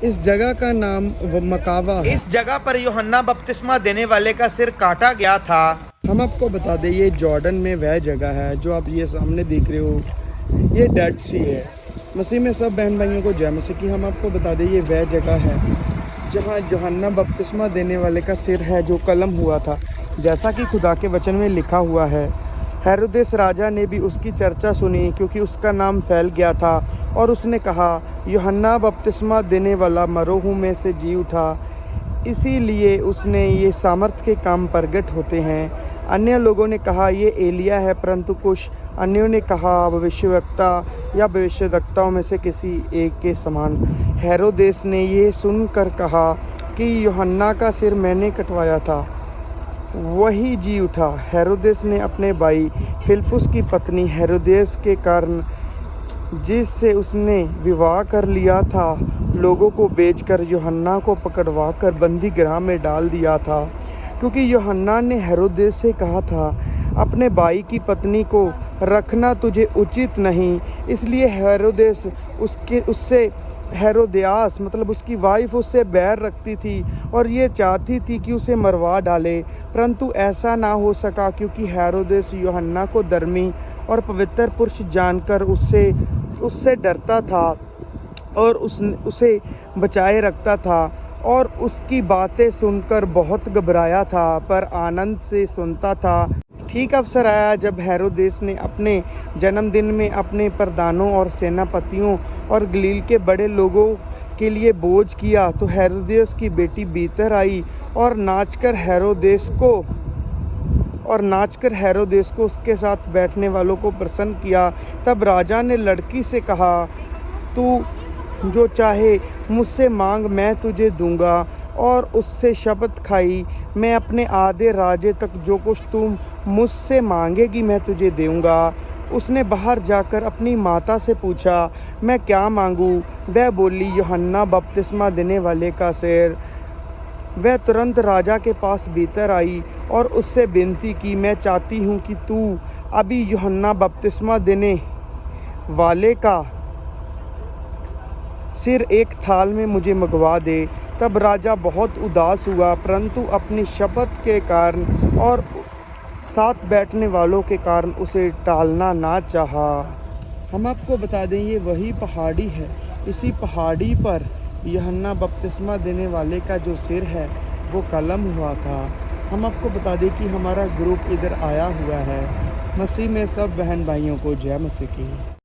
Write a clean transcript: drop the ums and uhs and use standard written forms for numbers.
इस जगह का नाम मकावा है। इस जगह पर यूहन्ना बपतिस्मा देने वाले का सिर काटा गया था। हम आपको बता दें ये जॉर्डन में वह जगह है जो आप ये सामने देख रहे हो, ये डेड सी है। मसीह में सब बहन भाइयों को जय मसीह की। हम आपको बता दें ये वह जगह है जहाँ यूहन्ना बपतिस्मा देने वाले का सिर है जो कलम हुआ था। जैसा कि खुदा के वचन में लिखा हुआ है, हेरोदेस राजा ने भी उसकी चर्चा सुनी क्योंकि उसका नाम फैल गया था, और उसने कहा यूहन्ना बपतिस्मा देने वाला मरोहू में से जी उठा, इसीलिए उसने ये सामर्थ के काम प्रगट होते हैं। अन्य लोगों ने कहा ये एलिया है, परंतु कुछ अन्यों ने कहा भविष्यवक्ता या भविष्यवक्ताओं में से किसी एक के समान। हेरोदेस ने ये सुनकर कहा कि यूहन्ना का सिर मैंने कटवाया था, वही जी उठा। हेरोदेस ने अपने भाई फिलिप्पुस की पत्नी हेरोदेस के कारण, जिससे उसने विवाह कर लिया था, लोगों को बेचकर यूहन्ना को पकड़वा कर बंदी गृह में डाल दिया था, क्योंकि यूहन्ना ने हेरोदेस से कहा था अपने भाई की पत्नी को रखना तुझे उचित नहीं। इसलिए हेरोदेस उससे हेरोदियास मतलब उसकी वाइफ उससे बैर रखती थी और ये चाहती थी कि उसे मरवा डाले, परंतु ऐसा ना हो सका क्योंकि हेरोदेस यूहन्ना को धर्मी और पवित्र पुरुष जानकर उससे डरता था और उसे बचाए रखता था, और उसकी बातें सुनकर बहुत घबराया था पर आनंद से सुनता था। ठीक अवसर आया जब हेरोदेस ने अपने जन्मदिन में अपने प्रधानों और सेनापतियों और गलील के बड़े लोगों के लिए भोज किया, तो हेरोदेस की बेटी भीतर आई और नाचकर हेरोदेस को उसके साथ बैठने वालों को प्रसन्न किया। तब राजा ने लड़की से कहा, तू जो चाहे मुझसे मांग, मैं तुझे दूंगा। और उससे शपथ खाई, मैं अपने आधे राज्य तक जो कुछ तुम मुझसे मांगेगी मैं तुझे दूंगा। उसने बाहर जाकर अपनी माता से पूछा, मैं क्या मांगूं? वह बोली, यूहन्ना बपतिस्मा देने वाले का सिर। वह तुरंत राजा के पास भीतर आई और उससे विनती की, मैं चाहती हूँ कि तू अभी यूहन्ना बपतिस्मा देने वाले का सिर एक थाल में मुझे मंगवा दे। तब राजा बहुत उदास हुआ, परंतु अपनी शपथ के कारण और साथ बैठने वालों के कारण उसे टालना ना चाहा। हम आपको बता दें ये वही पहाड़ी है, इसी पहाड़ी पर यूहन्ना बपतिस्मा देने वाले का जो सिर है वो कलम हुआ था। हम आपको बता दें कि हमारा ग्रुप इधर आया हुआ है। मसीह में सब बहन भाइयों को जय मसीह की।